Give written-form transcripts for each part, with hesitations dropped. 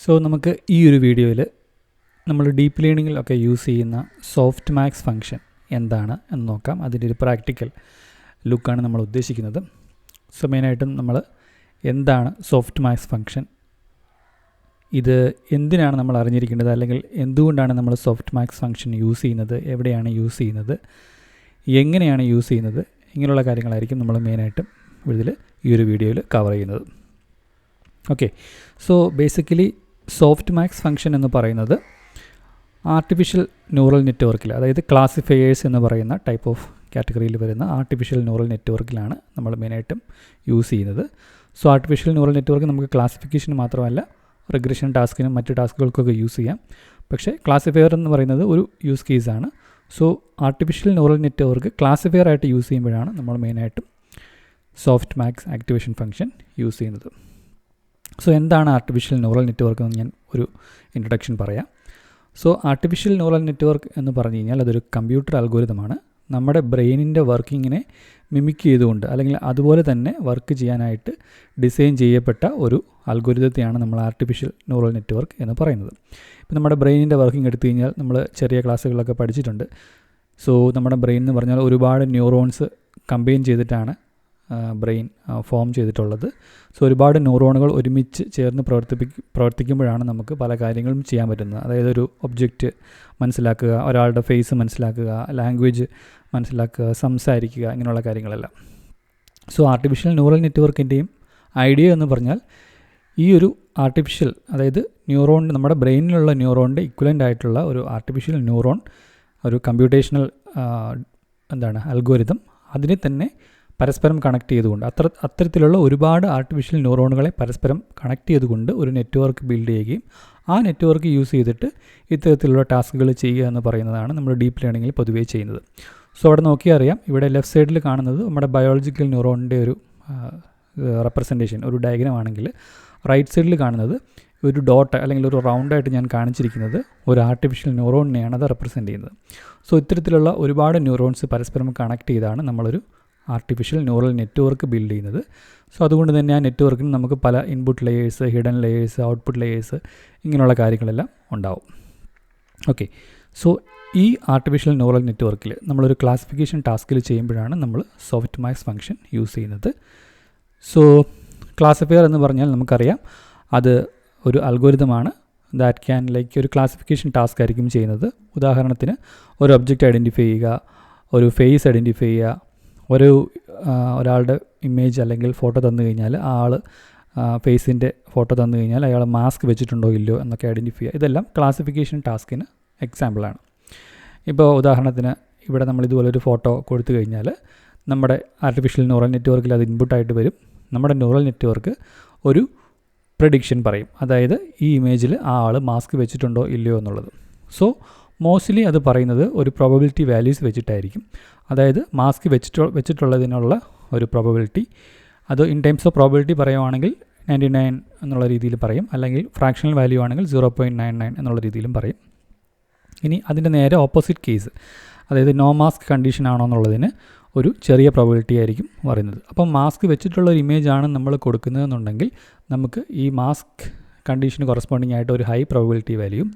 So നമുക്ക് ഈ ഒരു വീഡിയോയിൽ നമ്മൾ ഡീപ്പ് ലേണിങ്ങിലൊക്കെ യൂസ് ചെയ്യുന്ന സോഫ്റ്റ് മാക്സ് ഫംഗ്ഷൻ എന്താണ് എന്ന് നോക്കാം. അതിൻ്റെ ഒരു പ്രാക്ടിക്കൽ ലുക്കാണ് നമ്മൾ ഉദ്ദേശിക്കുന്നത്. സോ മെയിനായിട്ടും നമ്മൾ എന്താണ് സോഫ്റ്റ് മാക്സ് ഫംഗ്ഷൻ, ഇത് എന്തിനാണ് നമ്മൾ അറിഞ്ഞിരിക്കേണ്ടത്, അല്ലെങ്കിൽ എന്തുകൊണ്ടാണ് നമ്മൾ സോഫ്റ്റ് മാക്സ് ഫംഗ്ഷൻ യൂസ് ചെയ്യുന്നത്, എവിടെയാണ് യൂസ് ചെയ്യുന്നത്, എങ്ങനെയാണ് യൂസ് ചെയ്യുന്നത്, ഇങ്ങനെയുള്ള കാര്യങ്ങളായിരിക്കും നമ്മൾ മെയിനായിട്ടും ഇതിൽ ഈ ഒരു വീഡിയോയിൽ കവർ ചെയ്യുന്നത്. Okay, so basically softmax function എന്ന് പറയുന്നത് ആർട്ടിഫിഷ്യൽ ന്യൂറൽ നെറ്റ്വർക്കിൽ, അതായത് ക്ലാസിഫയേഴ്സ് എന്ന് പറയുന്ന ടൈപ്പ് ഓഫ് കാറ്റഗറിയിൽ വരുന്ന ആർട്ടിഫിഷ്യൽ ന്യൂറൽ നെറ്റ്വർക്കിലാണ് നമ്മൾ മെയിനായിട്ടും യൂസ് ചെയ്യുന്നത്. സോ ആർട്ടിഫിഷ്യൽ ന്യൂറൽ നെറ്റ്വർക്ക് നമുക്ക് ക്ലാസിഫിക്കേഷന് മാത്രമല്ല റിഗ്രഷൻ ടാസ്കിനും മറ്റ് ടാസ്കുകൾക്കൊക്കെ യൂസ് ചെയ്യാം. പക്ഷേ ക്ലാസിഫയർ എന്ന് പറയുന്നത് ഒരു യൂസ് കേസാണ്. So artificial neural network classifier ആയിട്ട് യൂസ് ചെയ്യുമ്പോഴാണ് നമ്മൾ മെയിനായിട്ടും softmax activation function use ചെയ്യുന്നത്. സോ എന്താണ് ആർട്ടിഫിഷ്യൽ ന്യൂറൽ നെറ്റ്വർക്ക് എന്ന് ഞാൻ ഒരു ഇൻട്രൊഡക്ഷൻ പറയാം. സോ ആർട്ടിഫിഷ്യൽ ന്യൂറൽ നെറ്റ്വർക്ക് എന്ന് പറഞ്ഞു കഴിഞ്ഞാൽ അതൊരു കമ്പ്യൂട്ടർ അൽഗോരിതമാണ്. നമ്മുടെ ബ്രെയിനിൻ്റെ വർക്കിങ്ങിനെ മിമിക് ചെയ്തുകൊണ്ട് അല്ലെങ്കിൽ അതുപോലെ തന്നെ വർക്ക് ചെയ്യാനായിട്ട് ഡിസൈൻ ചെയ്യപ്പെട്ട ഒരു അൽഗോരിതത്തെയാണ് നമ്മൾ ആർട്ടിഫിഷ്യൽ ന്യൂറൽ നെറ്റ്വർക്ക് എന്ന് പറയുന്നത്. ഇപ്പോൾ നമ്മുടെ ബ്രെയിനിൻ്റെ വർക്കിംഗ് എടുത്തു കഴിഞ്ഞാൽ നമ്മൾ ചെറിയ ക്ലാസ്സുകളിലൊക്കെ പഠിച്ചിട്ടുണ്ട്. സോ നമ്മുടെ ബ്രെയിൻ എന്ന് പറഞ്ഞാൽ ഒരുപാട് ന്യൂറോൺസ് കമ്പൈൻ ചെയ്തിട്ടാണ് ബ്രെയിൻ ഫോം ചെയ്തിട്ടുള്ളത്. സോ ഒരുപാട് ന്യൂറോണുകൾ ഒരുമിച്ച് ചേർന്ന് പ്രവർത്തിക്കുമ്പോഴാണ് നമുക്ക് പല കാര്യങ്ങളും ചെയ്യാൻ പറ്റുന്നത്. അതായത് ഒരു ഒബ്ജക്റ്റ് മനസ്സിലാക്കുക, ഒരാളുടെ ഫേസ് മനസ്സിലാക്കുക, ലാംഗ്വേജ് മനസ്സിലാക്കുക, സംസാരിക്കുക, ഇങ്ങനെയുള്ള കാര്യങ്ങളെല്ലാം. സോ ആർട്ടിഫിഷ്യൽ ന്യൂറൽ നെറ്റ്വർക്കിൻ്റെയും ഐഡിയ എന്ന് പറഞ്ഞാൽ ഈ ഒരു ആർട്ടിഫിഷ്യൽ, അതായത് ന്യൂറോൺ, നമ്മുടെ ബ്രെയിനിലുള്ള ന്യൂറോണിൻ്റെ ഇക്വലൻ്റ് ആയിട്ടുള്ള ഒരു ആർട്ടിഫിഷ്യൽ ന്യൂറോൺ, ഒരു കമ്പ്യൂട്ടേഷണൽ അൽഗോരിതം, അതിനെ തന്നെ പരസ്പരം കണക്ട് ചെയ്തുകൊണ്ട് അത്തരത്തിലുള്ള ഒരുപാട് ആർട്ടിഫിഷ്യൽ ന്യൂറോണുകളെ പരസ്പരം കണക്ട് ചെയ്തുകൊണ്ട് ഒരു നെറ്റ്വർക്ക് ബിൽഡ് ചെയ്യുകയും ആ നെറ്റ്വർക്ക് യൂസ് ചെയ്തിട്ട് ഇത്തരത്തിലുള്ള ടാസ്കുകൾ ചെയ്യുക എന്ന് പറയുന്നതാണ് നമ്മൾ ഡീപ്പ് ലേണിങ്ങിൽ പൊതുവേ ചെയ്യുന്നത്. സോ അവിടെ നോക്കിയാൽ അറിയാം, ഇവിടെ ലെഫ്റ്റ് സൈഡിൽ കാണുന്നത് നമ്മുടെ ബയോളജിക്കൽ ന്യൂറോണിൻ്റെ ഒരു റെപ്രസെൻറ്റേഷൻ, ഒരു ഡയഗ്രാം ആണെങ്കിൽ റൈറ്റ് സൈഡിൽ കാണുന്നത് ഒരു ഡോട്ട് അല്ലെങ്കിൽ ഒരു റൗണ്ടായിട്ട് ഞാൻ കാണിച്ചിരിക്കുന്നത് ഒരു ആർട്ടിഫിഷ്യൽ ന്യൂറോണിനെയാണ് അത് റെപ്രസെൻറ്റ് ചെയ്യുന്നത്. സോ ഇത്തരത്തിലുള്ള ഒരുപാട് ന്യൂറോൺസ് പരസ്പരം കണക്ട് ചെയ്താണ് നമ്മളൊരു ആർട്ടിഫിഷ്യൽ ന്യൂറൽ നെറ്റ്വർക്ക് ബിൽഡ് ചെയ്യുന്നത്. സോ അതുകൊണ്ട് തന്നെ ആ നെറ്റ്വർക്കിന് നമുക്ക് പല input layers, hidden layers, output layers, ഇങ്ങനെയുള്ള കാര്യങ്ങളെല്ലാം ഉണ്ടാവും. ഓക്കെ, സോ ഈ ആർട്ടിഫിഷ്യൽ ന്യൂറൽ നെറ്റ്വർക്കിൽ നമ്മളൊരു ക്ലാസിഫിക്കേഷൻ ടാസ്കിൽ ചെയ്യുമ്പോഴാണ് നമ്മൾ സോഫ്റ്റ് മാക്സ് ഫംഗ്ഷൻ യൂസ് ചെയ്യുന്നത്. സോ ക്ലാസിഫയർ എന്ന് പറഞ്ഞാൽ നമുക്കറിയാം അത് ഒരു അൽഗോരിതമാണ്. ദാറ്റ് ക്യാൻ ഒരു ക്ലാസിഫിക്കേഷൻ ടാസ്ക് ആയിരിക്കും ചെയ്യുന്നത്. ഉദാഹരണത്തിന് ഒരു ഒബ്ജക്റ്റ് ഐഡൻറ്റിഫൈ ചെയ്യുക, ഒരു ഫേസ് ഐഡൻറ്റിഫൈ ചെയ്യുക, ഒരാളുടെ ഇമേജ് അല്ലെങ്കിൽ ഫോട്ടോ തന്നു കഴിഞ്ഞാൽ ആ ആൾ ഫേസിൻ്റെ ഫോട്ടോ തന്നു കഴിഞ്ഞാൽ അയാൾ മാസ്ക് വെച്ചിട്ടുണ്ടോ ഇല്ലയോ എന്നൊക്കെ ഐഡൻറ്റിഫൈ ചെയ്യുക. ഇതെല്ലാം ക്ലാസിഫിക്കേഷൻ ടാസ്കിന് എക്സാമ്പിളാണ്. ഇപ്പോൾ ഉദാഹരണത്തിന് ഇവിടെ നമ്മൾ ഇതുപോലൊരു ഫോട്ടോ കൊടുത്തു കഴിഞ്ഞാൽ നമ്മുടെ ആർട്ടിഫിഷ്യൽ ന്യൂറൽ നെറ്റ്വർക്കിൽ അത് ഇൻപുട്ടായിട്ട് വരും. നമ്മുടെ ന്യൂറൽ നെറ്റ്വർക്ക് ഒരു പ്രഡിക്ഷൻ പറയും, അതായത് ഈ ഇമേജിൽ ആ ആൾ മാസ്ക് വെച്ചിട്ടുണ്ടോ ഇല്ലയോ എന്നുള്ളത്. സോ മോസ്റ്റ്ലി അത് പറയുന്നത് ഒരു പ്രോബബിലിറ്റി വാല്യൂസ് വെച്ചിട്ടായിരിക്കും. അതായത് മാസ്ക് വെച്ചിട്ടുള്ളതിനുള്ള ഒരു പ്രോബബിലിറ്റി, അത് ഇൻ ടൈംസ് ഓഫ് പ്രോബബിലിറ്റി പറയുവാണെങ്കിൽ 99 എന്നുള്ള രീതിയിൽ പറയും, അല്ലെങ്കിൽ ഫ്രാക്ഷണൽ വാല്യൂ ആണെങ്കിൽ 0.99 എന്നുള്ള രീതിയിലും പറയും. ഇനി അതിൻ്റെ നേരെ ഓപ്പോസിറ്റ് കേസ്, അതായത് നോ മാസ്ക് കണ്ടീഷൻ ആണോ എന്നുള്ളതിന് ഒരു ചെറിയ പ്രോബബിലിറ്റി ആയിരിക്കും പറയുന്നത്. അപ്പം മാസ്ക് വെച്ചിട്ടുള്ള ഒരു ഇമേജാണ് നമ്മൾ കൊടുക്കുന്നതെന്നുണ്ടെങ്കിൽ നമുക്ക് ഈ മാസ്ക് കണ്ടീഷന് കൊറസ്പോണ്ടിങ് ആയിട്ട് ഒരു ഹൈ പ്രോബബിലിറ്റി വാല്യൂയും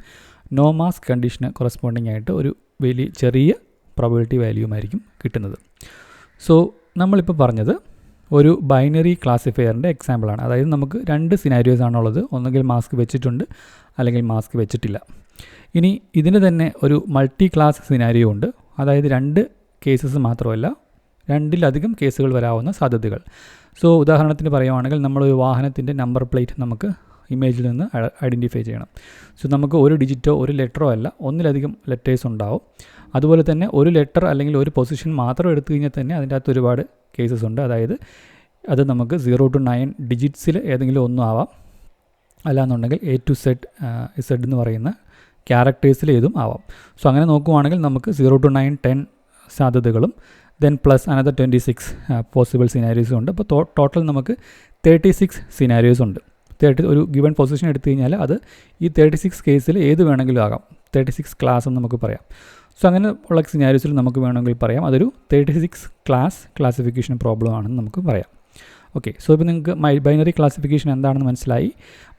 നോ മാസ്ക് കണ്ടീഷന് കൊറസ്പോണ്ടിങ് ആയിട്ട് ഒരു ചെറിയ പ്രോബബിലിറ്റി വാല്യൂമായിരിക്കും കിട്ടുന്നത്. സോ നമ്മളിപ്പോൾ പറഞ്ഞത് ഒരു ബൈനറി ക്ലാസിഫയറിൻ്റെ എക്സാമ്പിളാണ്. അതായത് നമുക്ക് രണ്ട് സിനാരിയോസ് ആണുള്ളത്, ഒന്നുകിൽ മാസ്ക് വെച്ചിട്ടുണ്ട് അല്ലെങ്കിൽ മാസ്ക് വെച്ചിട്ടില്ല. ഇനി ഇതിന് തന്നെ ഒരു മൾട്ടി ക്ലാസ് സിനാരിയോ ഉണ്ട്. അതായത് രണ്ട് കേസസ് മാത്രമല്ല, രണ്ടിലധികം കേസുകൾ വരാവുന്ന സാധ്യതകൾ. സോ ഉദാഹരണത്തിന് പറയുവാണെങ്കിൽ നമ്മളൊരു വാഹനത്തിൻ്റെ നമ്പർ പ്ലേറ്റ് നമുക്ക് ഇമേജിൽ നിന്ന് ഐഡൻറ്റിഫൈ ചെയ്യണം. സോ നമുക്ക് ഒരു ഡിജിറ്റോ ഒരു ലെറ്ററോ അല്ല, ഒന്നിലധികം ലെറ്റേഴ്സ് ഉണ്ടാവും. അതുപോലെ തന്നെ ഒരു ലെറ്റർ അല്ലെങ്കിൽ ഒരു പൊസിഷൻ മാത്രം എടുത്തു കഴിഞ്ഞാൽ തന്നെ അതിൻ്റെ അകത്ത് ഒരുപാട് കേസസ് ഉണ്ട്. അതായത് അത് നമുക്ക് 0 to 9 ഡിജിറ്റ്സിൽ ഏതെങ്കിലും ഒന്നും ആവാം, അല്ലാന്നുണ്ടെങ്കിൽ A to Z എന്ന് പറയുന്ന ക്യാരക്ടേഴ്സിൽ ഏതും ആവാം. സോ അങ്ങനെ നോക്കുവാണെങ്കിൽ നമുക്ക് 0 to 9 10 സാധ്യതകളും ദെൻ പ്ലസ് അനദർ 26 പോസിബിൾ സിനാരിയോസും ഉണ്ട്. അപ്പോൾ ടോട്ടൽ നമുക്ക് 36 സിനാരിയോസ് ഉണ്ട്. ഒരു ഗിവൺ പൊസിഷൻ എടുത്തു കഴിഞ്ഞാൽ അത് ഈ 36 കേസിൽ ഏത് വേണമെങ്കിലും ആകാം. 36 ക്ലാസ് എന്ന് നമുക്ക് പറയാം. സോ അങ്ങനെ ഉള്ള സിനാരിയോസിൽ നമുക്ക് വേണമെങ്കിൽ പറയാം അതൊരു 36 ക്ലാസിഫിക്കേഷൻ പ്രോബ്ലം ആണെന്ന് നമുക്ക് പറയാം. ഓക്കെ, സോ ഇപ്പോൾ നിങ്ങൾക്ക് ബൈനറി ക്ലാസിഫിക്കേഷൻ എന്താണെന്ന് മനസ്സിലായി,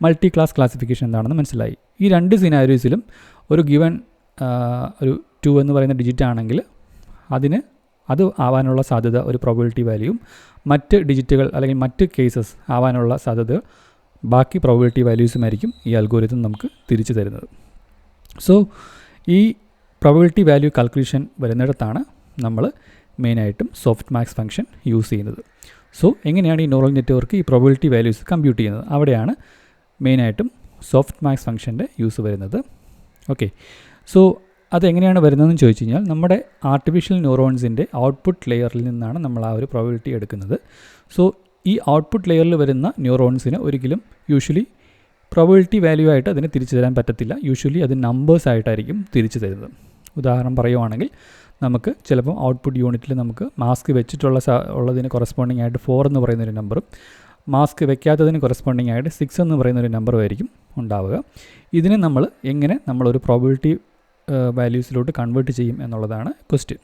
മൾട്ടി ക്ലാസ് ക്ലാസിഫിക്കേഷൻ എന്താണെന്ന് മനസ്സിലായി. ഈ രണ്ട് സിനാരിയോസിലും ഒരു ഗിവൺ ഒരു 2 എന്ന് പറയുന്ന ഡിജിറ്റ് ആണെങ്കിൽ അത് ആവാനുള്ള സാധ്യത ഒരു പ്രോബബിലിറ്റി വാല്യൂയും, മറ്റ് ഡിജിറ്റുകൾ അല്ലെങ്കിൽ മറ്റ് കേസസ് ആവാനുള്ള സാധ്യത ബാക്കി പ്രോബബിലിറ്റി വാല്യൂസുമായിരിക്കും ഈ അൽഗോരിതം നമുക്ക് തിരിച്ചു തരുന്നത്. സോ ഈ പ്രോബബിലിറ്റി വാല്യൂ കാൽക്കുലേഷൻ വരുന്നിടത്താണ് നമ്മൾ മെയിനായിട്ടും സോഫ്റ്റ് മാക്സ് ഫംഗ്ഷൻ യൂസ് ചെയ്യുന്നത്. സോ എങ്ങനെയാണ് ഈ ന്യൂറൽ നെറ്റ്വർക്ക് ഈ പ്രോബബിലിറ്റി വാല്യൂസ് കമ്പ്യൂട്ട് ചെയ്യുന്നത്? അവിടെയാണ് മെയിനായിട്ടും സോഫ്റ്റ് മാക്സ് ഫംഗ്ഷൻ്റെ യൂസ് വരുന്നത്. ഓക്കെ, സോ അതെങ്ങനെയാണ് വരുന്നതെന്ന് ചോദിച്ചു കഴിഞ്ഞാൽ നമ്മുടെ ആർട്ടിഫിഷ്യൽ ന്യൂറോൺസിൻ്റെ ഔട്ട്പുട്ട് ലെയറിൽ നിന്നാണ് നമ്മൾ ആ ഒരു പ്രോബബിലിറ്റി എടുക്കുന്നത്. സോ ഈ ഔട്ട്പുട്ട് ലെയറിൽ വരുന്ന ന്യൂറോൺസിന് ഒരിക്കലും യൂഷ്വലി പ്രോബബിലിറ്റി വാല്യൂ ആയിട്ട് അതിന് തിരിച്ചു തരാൻ പറ്റത്തില്ല. യൂഷ്വലി അത് നമ്പേഴ്സ് ആയിട്ടായിരിക്കും തിരിച്ചു തരുന്നത്. ഉദാഹരണം പറയുവാണെങ്കിൽ നമുക്ക് ചിലപ്പം ഔട്ട്പുട്ട് യൂണിറ്റിൽ നമുക്ക് മാസ്ക് ഉള്ളതിന് കൊറസ്പോണ്ടിങ് ആയിട്ട് 4 എന്ന് പറയുന്നൊരു നമ്പറും മാസ്ക് വെക്കാത്തതിന് കൊറസ്പോണ്ടിങ് ആയിട്ട് 6 എന്ന് പറയുന്നൊരു നമ്പറും ആയിരിക്കും ഉണ്ടാവുക. ഇതിനെ നമ്മളൊരു പ്രോബബിലിറ്റി വാല്യൂസിലോട്ട് കൺവേർട്ട് ചെയ്യും എന്നുള്ളതാണ് ക്വസ്റ്റ്യൻ.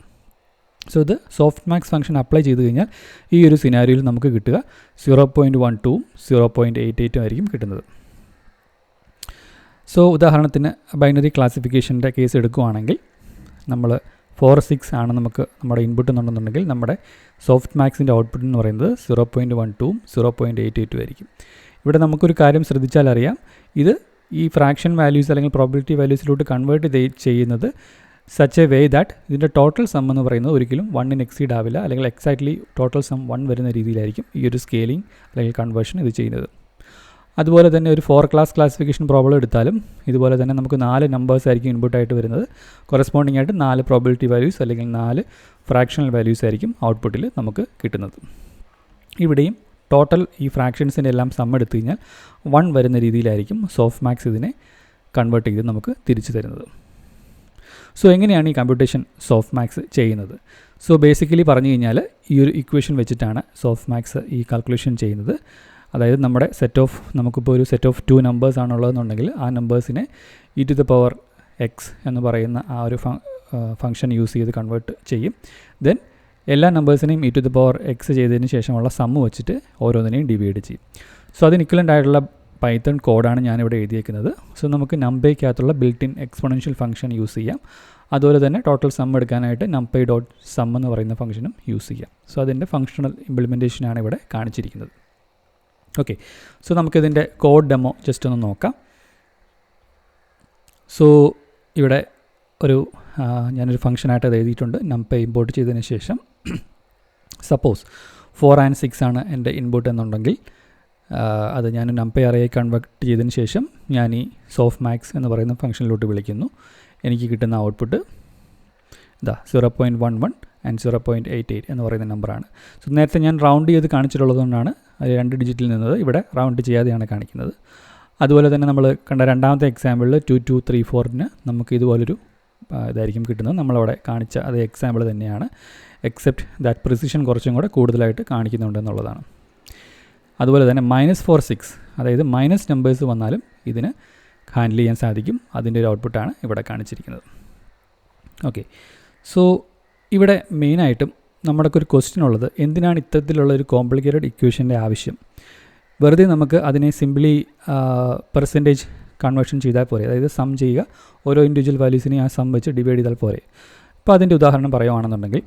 സോ ഇത് സോഫ്റ്റ് മാക്സ് ഫംഗ്ഷൻ അപ്ലൈ ചെയ്ത് കഴിഞ്ഞാൽ ഈ ഒരു സിനാരിയോയിൽ നമുക്ക് കിട്ടുക 0.12ഉം 0.88ഉം ആയിരിക്കും കിട്ടുന്നത്. സോ ഉദാഹരണത്തിന് ബൈനറി ക്ലാസിഫിക്കേഷൻ്റെ കേസ് എടുക്കുകയാണെങ്കിൽ നമ്മൾ 4, 6 ആണ് നമുക്ക് നമ്മുടെ ഇൻപുട്ട് എന്നുണ്ടെന്നുണ്ടെങ്കിൽ നമ്മുടെ സോഫ്റ്റ് മാക്സിൻ്റെ ഔട്ട്പുട്ട് എന്ന് പറയുന്നത് 0.12ഉം 0.88ഉം ആയിരിക്കും. ഇവിടെ നമുക്കൊരു കാര്യം ശ്രദ്ധിച്ചാൽ അറിയാം, ഇത് ഈ ഫ്രാക്ഷൻ വാല്യൂസ് അല്ലെങ്കിൽ പ്രോബബിലിറ്റി വാല്യൂസിലോട്ട് കൺവേർട്ട് ചെയ്യുന്നത് സച്ച് എ വേ ദാറ്റ് ഇതിൻ്റെ ടോട്ടൽ സം എന്ന് പറയുന്നത് ഒരിക്കലും 1 എക്സീഡ് ആവില്ല, അല്ലെങ്കിൽ എക്സാക്ട്ലി ടോട്ടൽ സം 1 വരുന്ന രീതിയിലായിരിക്കും ഈ ഒരു സ്കെയിലിംഗ് അല്ലെങ്കിൽ കൺവേർഷൻ ഇത് ചെയ്യുന്നത്. അതുപോലെ തന്നെ ഒരു 4 ക്ലാസ് ക്ലാസിഫിക്കേഷൻ പ്രോബ്ലം എടുത്താലും ഇതുപോലെ തന്നെ നമുക്ക് 4 നമ്പേഴ്സ് ആയിരിക്കും ഇൻപുട്ടായിട്ട് വരുന്നത്. കൊറസ്പോണ്ടിങ് ആയിട്ട് 4 പ്രോബബിലിറ്റി വാല്യൂസ് അല്ലെങ്കിൽ 4 ഫ്രാക്ഷണൽ വാല്യൂസ് ആയിരിക്കും ഔട്ട്പുട്ടിൽ നമുക്ക് കിട്ടുന്നത്. ഇവിടെയും ടോട്ടൽ ഈ ഫ്രാക്ഷൻസിൻ്റെ എല്ലാം സം എടുത്തു കഴിഞ്ഞാൽ 1 വരുന്ന രീതിയിലായിരിക്കും സോഫ്റ്റ് മാക്സ് ഇതിനെ കൺവേർട്ട് ചെയ്ത് നമുക്ക് തിരിച്ചു തരുന്നത്. സോ എങ്ങനെയാണ് ഈ കമ്പ്യൂട്ടേഷൻ സോഫ്റ്റ് മാക്സ് ചെയ്യുന്നത്? സോ ബേസിക്കലി പറഞ്ഞു കഴിഞ്ഞാൽ ഈ ഒരു ഇക്വേഷൻ വെച്ചിട്ടാണ് സോഫ്റ്റ് മാക്സ് ഈ കാൽക്കുലേഷൻ ചെയ്യുന്നത്. അതായത് നമ്മുടെ നമുക്കിപ്പോൾ ഒരു സെറ്റ് ഓഫ് 2 നമ്പേഴ്സ് ആണുള്ളതെന്നുണ്ടെങ്കിൽ ആ നമ്പേഴ്സിനെ e⁻x എന്ന് പറയുന്ന ആ ഒരു ഫംഗ്ഷൻ യൂസ് ചെയ്ത് കൺവേർട്ട് ചെയ്യും. ദെൻ എല്ലാ നമ്പേഴ്സിനെയും e⁻x ചെയ്തതിന് ശേഷമുള്ള സമ്മ് വെച്ചിട്ട് ഓരോന്നിനെയും ഡിവൈഡ് ചെയ്യും. സോ അതിന് ഇക്വലൻ്റ് ആയിട്ടുള്ള പൈത്തൺ കോഡാണ് ഞാനിവിടെ എഴുതിയേക്കുന്നത്. സോ നമുക്ക് നംപൈക്കകത്തുള്ള built in exponential function use ചെയ്യാം. അതുപോലെ തന്നെ ടോട്ടൽ സം എടുക്കാനായിട്ട് numpy.sum എന്ന് പറയുന്ന ഫംഗ്ഷനും യൂസ് ചെയ്യാം. സോ അതിൻ്റെ ഫംഗ്ഷണൽ ഇംപ്ലിമെൻറ്റേഷനാണ് ഇവിടെ കാണിച്ചിരിക്കുന്നത്. ഓക്കെ, സോ നമുക്കിതിൻ്റെ കോഡ് ഡെമോ ജസ്റ്റ് ഒന്ന് നോക്കാം. സോ ഇവിടെ ഞാനൊരു ഫംഗ്ഷനായിട്ട് അത് എഴുതിയിട്ടുണ്ട്. numpy ഇമ്പോർട്ട് ചെയ്തതിന് ശേഷം സപ്പോസ് 4 and 6 ആണ് എൻ്റെ ഇൻപുട്ട് എന്നുണ്ടെങ്കിൽ അത് ഞാൻ numpy അറേയെ കൺവേർട്ട് ചെയ്തതിന് ശേഷം ഞാൻ ഈ സോഫ്റ്റ് മാക്സ് എന്ന് പറയുന്ന ഫംഗ്ഷനിലോട്ട് വിളിക്കുന്നു. എനിക്ക് കിട്ടുന്ന ഔട്ട്പുട്ട് 0.11 and 0.88 എന്ന് പറയുന്ന നമ്പറാണ്. സോ നേരത്തെ ഞാൻ റൗണ്ട് ചെയ്ത് കാണിച്ചിട്ടുള്ളതുകൊണ്ടാണ് അത് 2 ഡിജിറ്റിൽ നിന്നത് ഇവിടെ റൗണ്ട് ചെയ്യാതെയാണ് കാണിക്കുന്നത്. അതുപോലെ തന്നെ നമ്മൾ കണ്ട രണ്ടാമത്തെ എക്സാമ്പിളിൽ 2, 2, 3, 4ന് നമുക്ക് ഇതുപോലൊരു ഇതായിരിക്കും കിട്ടുന്നത്. നമ്മളവിടെ കാണിച്ച അതേ എക്സാമ്പിൾ തന്നെയാണ്, എക്സെപ്റ്റ് ദാറ്റ് പ്രിസിഷൻ കുറച്ചും കൂടെ കൂടുതലായിട്ട് കാണിക്കുന്നുണ്ട് എന്നുള്ളതാണ്. അതുപോലെ തന്നെ -4, 6 അതായത് മൈനസ് നമ്പേഴ്സ് വന്നാലും ഇതിന് ഹാൻഡിൽ ചെയ്യാൻ സാധിക്കും. അതിൻ്റെ ഒരു ഔട്ട്പുട്ടാണ് ഇവിടെ കാണിച്ചിരിക്കുന്നത്. ഓക്കെ, സോ ഇവിടെ മെയിനായിട്ടും നമ്മുടെയൊക്കെ ഒരു ക്വസ്റ്റ്യൻ ഉള്ളത്, എന്തിനാണ് ഇത്തരത്തിലുള്ള ഒരു കോംപ്ലിക്കേറ്റഡ് ഇക്വേഷൻ്റെ ആവശ്യം? വെറുതെ നമുക്ക് അതിനെ സിംപ്ലി പെർസെൻറ്റേജ് കൺവേർഷൻ ചെയ്താൽ പോരെ, അതായത് സം ചെയ്യുക, ഓരോ ഇൻഡിവിജ്വൽ വാല്യൂസിനെയും ആ സം വെച്ച് ഡിവൈഡ് ചെയ്താൽ പോരെ. ഇപ്പോൾ അതിൻ്റെ ഉദാഹരണം പറയുകയാണെന്നുണ്ടെങ്കിൽ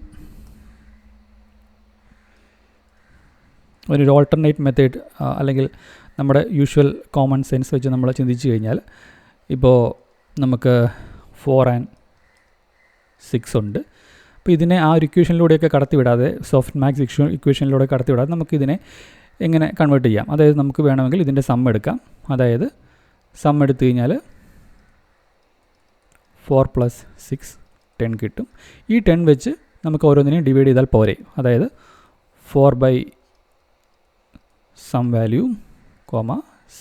ഒരു ഓൾട്ടർനേറ്റ് മെത്തേഡ് അല്ലെങ്കിൽ നമ്മുടെ യൂഷ്വൽ കോമൺ സെൻസ് വെച്ച് നമ്മൾ ചിന്തിച്ച് കഴിഞ്ഞാൽ ഇപ്പോൾ നമുക്ക് 4 and 6 ഉണ്ട്. അപ്പോൾ ഇതിനെ ആ ഒരു ഇക്വേഷനിലൂടെയൊക്കെ കടത്തിവിടാതെ, സോഫ്റ്റ് മാക്സ് ഇക്വേഷനിലൂടെ കടത്തിവിടാതെ നമുക്കിതിനെ എങ്ങനെ കൺവേർട്ട് ചെയ്യാം? അതായത് നമുക്ക് വേണമെങ്കിൽ ഇതിൻ്റെ സം എടുക്കാം. അതായത് സം എടുത്തു കഴിഞ്ഞാൽ 4 + 6 10 കിട്ടും. ഈ 10 വെച്ച് നമുക്ക് ഓരോന്നിനെയും ഡിവൈഡ് ചെയ്താൽ പോരെ. അതായത് 4/some value,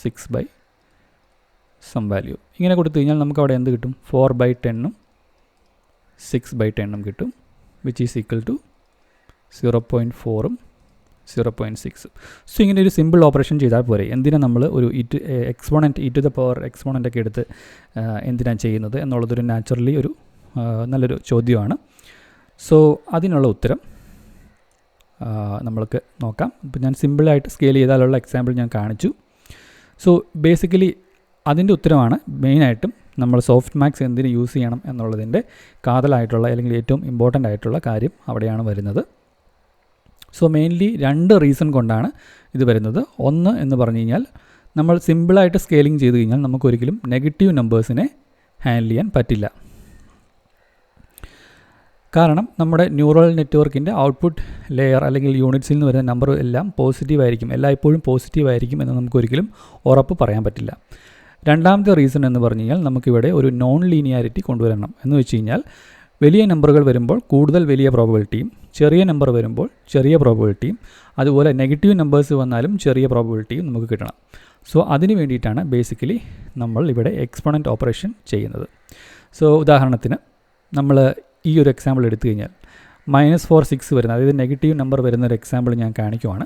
6/some value ഇങ്ങനെ കൊടുത്തു കഴിഞ്ഞാൽ നമുക്ക് അവിടെ എന്ത് കിട്ടും? 4/10ഉം 6/10ഉം കിട്ടും, വിച്ച് ഈസ് ഈക്വൽ ടു 0.4ഉം 0.6. സോ ഇങ്ങനെ ഒരു സിമ്പിൾ ഓപ്പറേഷൻ ചെയ്താൽ പോരെ. എന്തിനാണ് നമ്മൾ ഒരു എക്സ്പോണൻറ്റ് e⁻exponent ഒക്കെ എടുത്ത് എന്തിനാണ് ചെയ്യുന്നത് എന്നുള്ളതൊരു നാച്ചുറലി ഒരു നല്ലൊരു ചോദ്യമാണ്. സോ അതിനുള്ള ഉത്തരം നമ്മൾക്ക് നോക്കാം. ഇപ്പോൾ ഞാൻ സിമ്പിളായിട്ട് സ്കെയിൽ ചെയ്താലുള്ള എക്സാമ്പിൾ ഞാൻ കാണിച്ചു. സോ ബേസിക്കലി അതിൻ്റെ ഉത്തരമാണ് മെയിനായിട്ടും നമ്മൾ സോഫ്റ്റ് മാക്സ് എന്തിന് യൂസ് ചെയ്യണം എന്നുള്ളതിൻ്റെ കാതലായിട്ടുള്ള അല്ലെങ്കിൽ ഏറ്റവും ഇമ്പോർട്ടൻ്റ് ആയിട്ടുള്ള കാര്യം അവിടെയാണ് വരുന്നത്. സോ മെയിൻലി 2 റീസൺ കൊണ്ടാണ് ഇത് വരുന്നത്. ഒന്ന് എന്ന് പറഞ്ഞു കഴിഞ്ഞാൽ നമ്മൾ സിമ്പിളായിട്ട് സ്കെയിലിംഗ് ചെയ്ത് കഴിഞ്ഞാൽ നമുക്കൊരിക്കലും നെഗറ്റീവ് നമ്പേഴ്സിനെ ഹാൻഡിൽ ചെയ്യാൻ പറ്റില്ല. കാരണം നമ്മുടെ ന്യൂറൽ നെറ്റ്വർക്കിൻ്റെ ഔട്ട്പുട്ട് ലെയർ അല്ലെങ്കിൽ യൂണിറ്റ്സിൽ നിന്ന് വരുന്ന നമ്പർ എല്ലാം പോസിറ്റീവായിരിക്കും, എല്ലായ്പ്പോഴും പോസിറ്റീവായിരിക്കും എന്ന് നമുക്കൊരിക്കലും ഉറപ്പ് പറയാൻ പറ്റില്ല. രണ്ടാമത്തെ റീസൺ എന്ന് പറഞ്ഞു കഴിഞ്ഞാൽ നമുക്കിവിടെ ഒരു നോൺ ലീനിയാരിറ്റി കൊണ്ടുവരണം. എന്ന് വെച്ച് കഴിഞ്ഞാൽ വലിയ നമ്പറുകൾ വരുമ്പോൾ കൂടുതൽ വലിയ പ്രോബബിലിറ്റിയും ചെറിയ നമ്പർ വരുമ്പോൾ ചെറിയ പ്രോബബിലിറ്റിയും അതുപോലെ നെഗറ്റീവ് നമ്പേഴ്സ് വന്നാലും ചെറിയ പ്രോബബിലിറ്റിയും നമുക്ക് കിട്ടണം. സോ അതിന് വേണ്ടിയിട്ടാണ് ബേസിക്കലി നമ്മൾ ഇവിടെ എക്സ്പോണൻറ്റ് ഓപ്പറേഷൻ ചെയ്യുന്നത്. സോ ഉദാഹരണത്തിന് നമ്മൾ ഈ ഒരു എക്സാമ്പിൾ എടുത്തു കഴിഞ്ഞാൽ -4 6 വരുന്ന, അതായത് നെഗറ്റീവ് നമ്പർ വരുന്നൊരു എക്സാമ്പിൾ ഞാൻ കാണിക്കുവാണ്.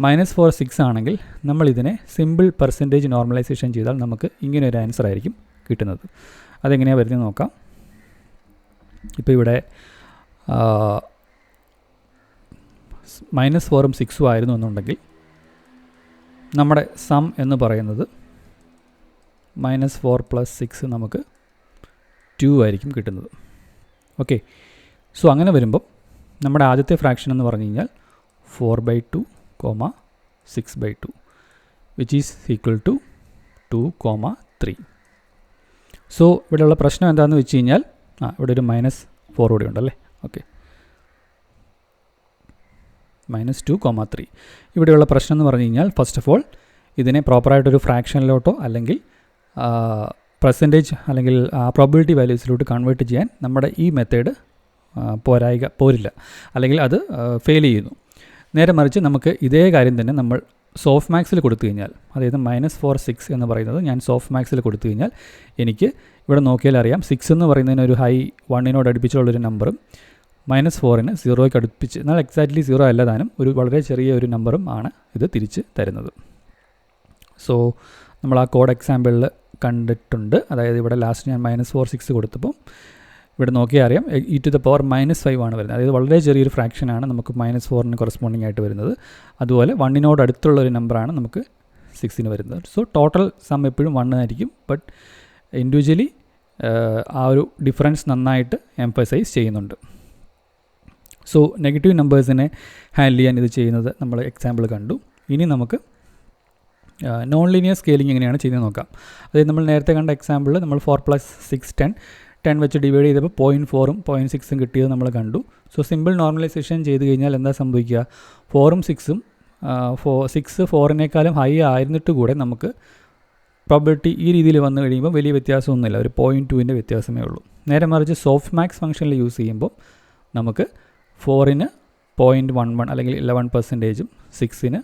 -4 6 ആണെങ്കിൽ നമ്മളിതിനെ സിമ്പിൾ പെർസെൻറ്റേജ് നോർമലൈസേഷൻ ചെയ്താൽ നമുക്ക് ഇങ്ങനെ ഒരു ആൻസർ ആയിരിക്കും കിട്ടുന്നത്. അതെങ്ങനെയാണ് വരുന്നത് നോക്കാം. ഇപ്പോൾ ഇവിടെ -4ഉം 6ഉം ആയിരുന്നു എന്നുണ്ടെങ്കിൽ നമ്മുടെ സം എന്ന് പറയുന്നത് -4 + 6 നമുക്ക് 2 ആയിരിക്കും കിട്ടുന്നത്. ഓക്കെ, സോ അങ്ങനെ വരുമ്പം നമ്മുടെ ആദ്യത്തെ ഫ്രാക്ഷൻ എന്ന് പറഞ്ഞു കഴിഞ്ഞാൽ 4/2, 6/2 which is equal to 2, 3. So ഇവിടെയുള്ള പ്രശ്നം എന്താണെന്ന് വെച്ച് കഴിഞ്ഞാൽ ഇവിടെ ഒരു -4 കൂടി ഉണ്ടല്ലേ. ഓക്കെ, -2, 3. ഇവിടെയുള്ള പ്രശ്നം എന്ന് പറഞ്ഞു കഴിഞ്ഞാൽ ഫസ്റ്റ് ഓഫ് ഓൾ ഇതിനെ പ്രോപ്പറായിട്ടൊരു ഫ്രാക്ഷനിലോട്ടോ അല്ലെങ്കിൽ പെർസെൻറ്റേജ് അല്ലെങ്കിൽ പ്രോബബിലിറ്റി വാല്യൂസിലോട്ട് കൺവേർട്ട് ചെയ്യാൻ നമ്മുടെ ഈ മെത്തേഡ് പോരില്ല, അല്ലെങ്കിൽ അത് ഫെയിൽ ചെയ്യുന്നു. നേരെ മറിച്ച് നമുക്ക് ഇതേ കാര്യം തന്നെ നമ്മൾ സോഫ്റ്റ് മാക്സിൽ കൊടുത്തു കഴിഞ്ഞാൽ, അതായത് -4 6 എന്ന് പറയുന്നത് ഞാൻ സോഫ്റ്റ് മാക്സിൽ കൊടുത്തു കഴിഞ്ഞാൽ എനിക്ക് ഇവിടെ നോക്കിയാൽ അറിയാം 6 എന്ന് പറയുന്നതിന് ഒരു ഹൈ 1നോട് അടുപ്പിച്ചുള്ളൊരു നമ്പറും -4ന് 0ക്ക് അടുപ്പിച്ച്, എന്നാൽ എക്സാക്ട്ലി 0 അല്ല താനും ഒരു വളരെ ചെറിയ ഒരു നമ്പറും ആണ് ഇത് തിരിച്ച് തരുന്നത്. സോ നമ്മൾ ആ കോഡ് എക്സാമ്പിളിൽ കണ്ടിട്ടുണ്ട്. അതായത് ഇവിടെ ലാസ്റ്റ് ഞാൻ -4 6 കൊടുത്തപ്പോൾ ഇവിടെ നോക്കിയാൽ അറിയാം e⁻⁻5 ആണ് വരുന്നത്. അതായത് വളരെ ചെറിയൊരു ഫ്രാക്ഷനാണ് നമുക്ക് -4ന് കൊറസ്പോണ്ടിങ് ആയിട്ട് വരുന്നത്. അതുപോലെ 1നോട് അടുത്തുള്ളൊരു നമ്പറാണ് നമുക്ക് 6ന് വരുന്നത്. സോ ടോട്ടൽ സം എപ്പോഴും 1 ആയിരിക്കും, ബട്ട് ഇൻഡിവിജ്വലി ആ ഒരു ഡിഫറൻസ് നന്നായിട്ട് എംഫസൈസ് ചെയ്യുന്നുണ്ട്. സോ നെഗറ്റീവ് നമ്പേഴ്സിനെ ഹാൻഡിൽ ചെയ്യാൻ ഇത് ചെയ്യുന്നത് നമ്മൾ എക്സാമ്പിൾ കണ്ടു. ഇനി നമുക്ക് നോൺ ലീനിയർ സ്കെയിലിംഗ് എങ്ങനെയാണ് ചെയ്യുന്നത് നോക്കാം. അതായത് നമ്മൾ നേരത്തെ കണ്ട എക്സാമ്പിളിൽ നമ്മൾ 4 + 6 10 വെച്ച് ഡിവൈഡ് ചെയ്തപ്പോൾ 0.4ഉം 0.6ഉം കിട്ടിയത് നമ്മൾ കണ്ടു. സോ സിമ്പിൾ നോർമലൈസേഷൻ ചെയ്ത് കഴിഞ്ഞാൽ എന്താ സംഭവിക്കുക, 4ഉം 6ഉം 6 4നേക്കാളും ഹൈ ആയിരുന്നിട്ട് കൂടെ നമുക്ക് പ്രോബബിലിറ്റി ഈ രീതിയിൽ വന്നു കഴിയുമ്പോൾ വലിയ വ്യത്യാസമൊന്നുമില്ല, ഒരു 0.2ൻ്റെ വ്യത്യാസമേ ഉള്ളൂ. നേരെ മറിച്ച് സോഫ്റ്റ് മാക്സ് ഫംഗ്ഷനിൽ യൂസ് ചെയ്യുമ്പോൾ നമുക്ക് 4ന് 0.11 അല്ലെങ്കിൽ 11%, 6ന്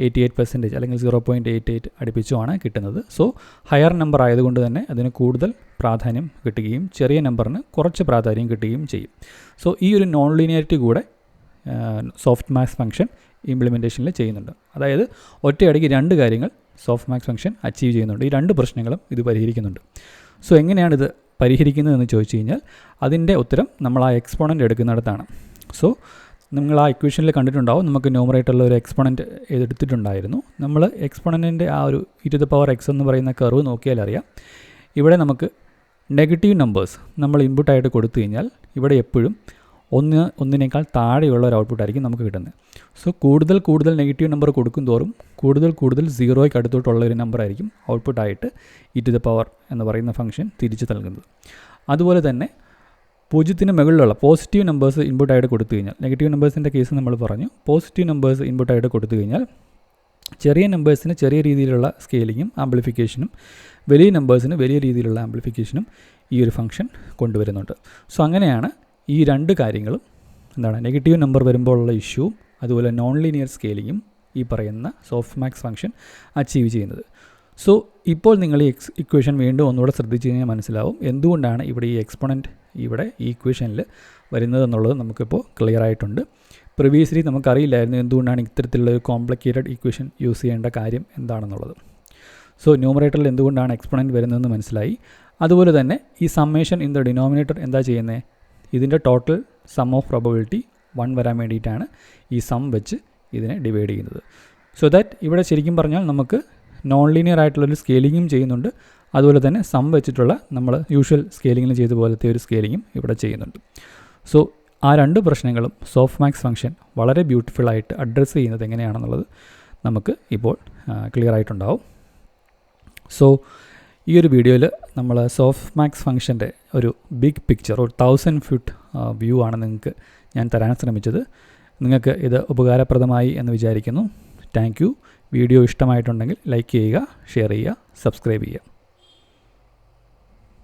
88% അല്ലെങ്കിൽ 0.88 അടുപ്പിച്ചുമാണ് കിട്ടുന്നത്. സോ ഹയർ നമ്പർ ആയതുകൊണ്ട് തന്നെ അതിന് കൂടുതൽ പ്രാധാന്യം കിട്ടുകയും ചെറിയ നമ്പറിന് കുറച്ച് പ്രാധാന്യം കിട്ടുകയും ചെയ്യും. സോ ഈ ഒരു നോൺ ലീനിയാരിറ്റി കൂടെ സോഫ്റ്റ് മാക്സ് ഫംഗ്ഷൻ ഇംപ്ലിമെൻറ്റേഷനിൽ ചെയ്യുന്നുണ്ട്. അതായത് ഒറ്റയടിക്ക് 2 കാര്യങ്ങൾ സോഫ്റ്റ് മാക്സ് ഫംഗ്ഷൻ അച്ചീവ് ചെയ്യുന്നുണ്ട്. ഈ 2 പ്രശ്നങ്ങളും ഇത് പരിഹരിക്കുന്നുണ്ട്. സോ എങ്ങനെയാണിത് പരിഹരിക്കുന്നതെന്ന് ചോദിച്ചു കഴിഞ്ഞാൽ അതിൻ്റെ ഉത്തരം നമ്മൾ ആ എക്സ്പോണൻ്റ് എടുക്കുന്നിടത്താണ്. സോ നിങ്ങൾ ആ ഇക്വേഷനിൽ കണ്ടിട്ടുണ്ടാവും, നമുക്ക് ന്യൂമറേറ്ററിൽ ഒരു എക്സ്പോണൻ്റ് എടുത്തിട്ടുണ്ടായിരുന്നു. നമ്മൾ എക്സ്പോണൻറ്റിൻ്റെ ആ ഒരു e⁻x എന്ന് പറയുന്ന കർവ് നോക്കിയാൽ അറിയാം, ഇവിടെ നമുക്ക് നെഗറ്റീവ് നമ്പേഴ്സ് നമ്മൾ ഇൻപുട്ടായിട്ട് കൊടുത്തു കഴിഞ്ഞാൽ ഇവിടെ എപ്പോഴും 1 താഴെയുള്ള ഒരു ഔട്ട്പുട്ടായിരിക്കും നമുക്ക് കിട്ടുന്നത്. സോ കൂടുതൽ നെഗറ്റീവ് നമ്പർ കൊടുക്കും തോറും കൂടുതൽ 0യ്ക്ക് അടുത്തോട്ടുള്ള ഒരു നമ്പറായിരിക്കും ഔട്ട്പുട്ടായിട്ട് e⁻ എന്ന് പറയുന്ന ഫംഗ്ഷൻ തിരിച്ചു നൽകുന്നത്. അതുപോലെ തന്നെ 0ന് മുകളിലുള്ള പോസിറ്റീവ് നമ്പേഴ്സ് ഇൻപുട്ടായിട്ട് കൊടുത്തു കഴിഞ്ഞാൽ, നെഗറ്റീവ് നമ്പേഴ്സിൻ്റെ കേസ് നമ്മൾ പറഞ്ഞു, പോസിറ്റീവ് നമ്പേഴ്സ് ഇൻപുട്ടായിട്ട് കൊടുത്തു കഴിഞ്ഞാൽ ചെറിയ നമ്പേഴ്സിന് ചെറിയ രീതിയിലുള്ള സ്കെയിലിങ്ങും ആംപ്ലിഫിക്കേഷനും, വലിയ നമ്പേഴ്സിന് വലിയ രീതിയിലുള്ള ആംപ്ലിഫിക്കേഷനും ഈ ഒരു ഫംഗ്ഷൻ കൊണ്ടുവരുന്നുണ്ട്. സോ അങ്ങനെയാണ് ഈ 2 കാര്യങ്ങളും നെഗറ്റീവ് നമ്പർ വരുമ്പോഴുള്ള ഇഷ്യൂവും അതുപോലെ നോൺ ലീനിയർ സ്കെയിലിങ്ങും ഈ പറയുന്ന സോഫ്റ്റ് മാക്സ് ഫംഗ്ഷൻ അച്ചീവ് ചെയ്യുന്നത്. സോ ഇപ്പോൾ നിങ്ങൾ ഈ ഇക്വേഷൻ വീണ്ടും ഒന്നുകൂടെ ശ്രദ്ധിച്ചു കഴിഞ്ഞാൽ മനസ്സിലാവും എന്തുകൊണ്ടാണ് ഇവിടെ ഈ എക്സ്പോണൻറ്റ് ഇവിടെ ഈ ഇക്വേഷനിൽ വരുന്നത് എന്നുള്ളത് നമുക്കിപ്പോൾ ക്ലിയർ ആയിട്ടുണ്ട്. പ്രീവിയസ്ലി നമുക്കറിയില്ലായിരുന്നു എന്തുകൊണ്ടാണ് ഇത്തരത്തിലുള്ള ഒരു കോംപ്ലിക്കേറ്റഡ് ഇക്വേഷൻ യൂസ് ചെയ്യേണ്ട കാര്യം എന്താണെന്നുള്ളത്. സോ ന്യൂമറേറ്ററിൽ എന്തുകൊണ്ടാണ് എക്സ്പോണൻറ്റ് വരുന്നതെന്ന് മനസ്സിലായി. അതുപോലെ തന്നെ ഈ സമ്മേഷൻ ഇൻ ദ ഡിനോമിനേറ്റർ എന്താ ചെയ്യുന്നത്, ഇതിൻ്റെ ടോട്ടൽ സം ഓഫ് പ്രോബബിലിറ്റി 1 വരാൻ വേണ്ടിയിട്ടാണ് ഈ സം വെച്ച് ഇതിനെ ഡിവൈഡ് ചെയ്യുന്നത്. സോ ദാറ്റ് ഇവിടെ ശരിക്കും പറഞ്ഞാൽ നമുക്ക് നോൺ ലീനിയർ ആയിട്ടുള്ളൊരു സ്കെയിലിങ്ങും ചെയ്യുന്നുണ്ട്, അതുപോലെ തന്നെ സം വെച്ചിട്ടുള്ള നമ്മൾ യൂഷ്വൽ സ്കെയിലിങ്ങിൽ ചെയ്ത പോലത്തെ ഒരു സ്കെയിലിങ്ങും ഇവിടെ ചെയ്യുന്നുണ്ട്. സോ ആ രണ്ട് പ്രശ്നങ്ങളും സോഫ്റ്റ് മാക്സ് ഫംഗ്ഷൻ വളരെ ബ്യൂട്ടിഫുള്ളായിട്ട് അഡ്രസ്സ് ചെയ്യുന്നത് എങ്ങനെയാണെന്നുള്ളത് നമുക്ക് ഇപ്പോൾ ക്ലിയർ ആയിട്ടുണ്ടാവും. സോ ഈ ഒരു വീഡിയോയിൽ നമ്മൾ സോഫ്റ്റ് മാക്സ് ഫംഗ്ഷൻ്റെ ഒരു ബിഗ് പിക്ചർ, ഒരു 1000 ഫീറ്റ് വ്യൂ ആണ് നിങ്ങൾക്ക് ഞാൻ തരാൻ ശ്രമിച്ചത്. നിങ്ങൾക്ക് ഇത് ഉപകാരപ്രദമായി എന്ന് വിചാരിക്കുന്നു. Thank you. വീഡിയോ ഇഷ്ടമായിട്ടുണ്ടെങ്കിൽ ലൈക്ക് ചെയ്യുക, ഷെയർ ചെയ്യുക, സബ്സ്ക്രൈബ് ചെയ്യുക.